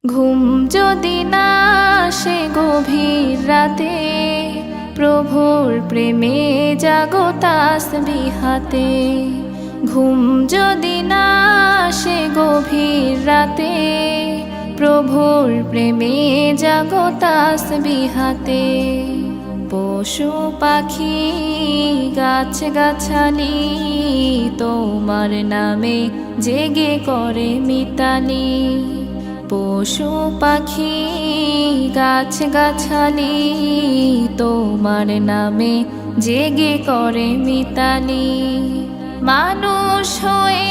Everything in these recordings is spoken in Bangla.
ঘুম যদি না আসে গভীর রাতে, প্রভুর প্রেমে জাগো তাসবিহাতে। ঘুম যদি না আসে গভীর রাতে, প্রভুর প্রেমে জাগো তাসবিহাতে। পশু পাখি গাছ গাছালি তোমার নামে জেগে করে মিতালি। পশু পাখি গাছ গাছালি তোমার নামে জেগে করে মিতালি। মানুষ হয়ে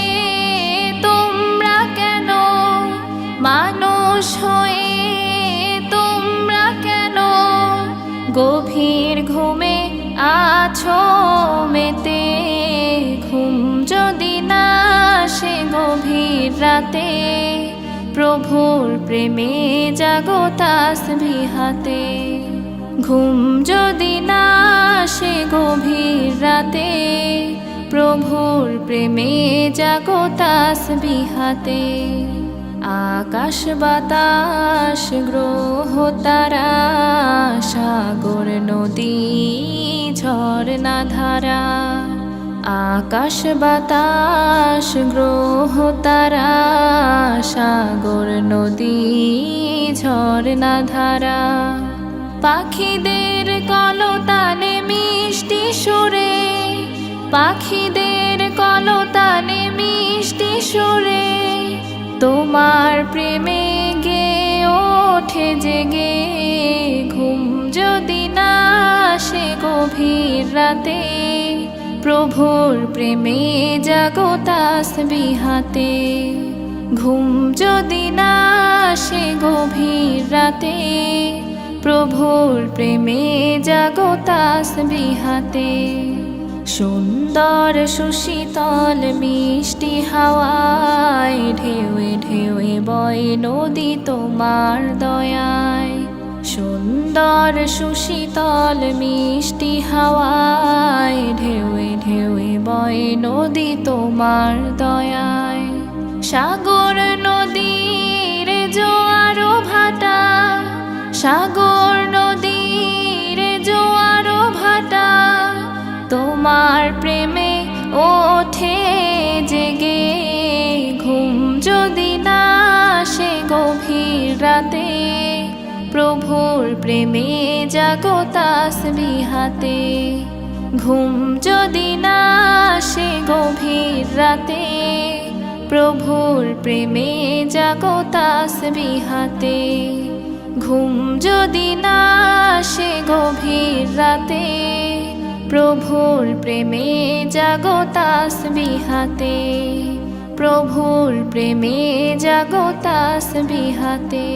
তোমরা কেন, মানুষ হয়ে তোমরা কেন গভীর ঘুমে আছো মেতে। ঘুম যদি না আসে গভীর রাতে, প্রভুর প্রেমে জাগো তাসবিহাতে। ঘুম যদি না আসে গভীর রাতে, প্রভুর প্রেমে জাগো তাসবিহাতে। আকাশ বাতাস গ্রহ তারা, সাগর নদী ঝরনা ধারা। আকাশ বাতাস গ্রহ তারা, সাগর নদী ঝরনা ধারা। পাখিদের কলতানে মিষ্টি সুরে, পাখিদের কলতানে মিষ্টি সুরে তোমার প্রেমে গে ওঠে জেগে। ঘুম যদি না আসে গভীর রাতে, প্রভুর প্রেমে জাগো তাসবিহাতে। ঘুম যদি না আসে গভীর রাতে, প্রভুর প্রেমে জাগো তাসবিহাতে। সুন্দর সুশীতল মিষ্টি হাওয়ায় ঢেউয়ে ঢেউয়ে বয় নদী তোমার দয়ায়। সুন্দর সুশীতল মিষ্টি হাওয়ায় ঢেউয়ে ঢেউয়ে বয় নদী তোমার দয়ায়। সাগর নদীর জোয়ার ভাটা, সাগর নদীর জোয়ার ভাটা তোমার প্রেমে ওঠে জেগে। ঘুম যদি না আসে গভীর রাতে, প্রভুর প্রেমে জাগো তাসবিহাতে। ঘুম যদি না আসে গভীর রাতে, প্রভুর প্রেমে জাগো তাসবিহাতে। ঘুম যদি না আসে গভীর রাতে, প্রভুর প্রেমে জাগো তাসবিহাতে। প্রভুর প্রেমে জাগো তাসবিহাতে।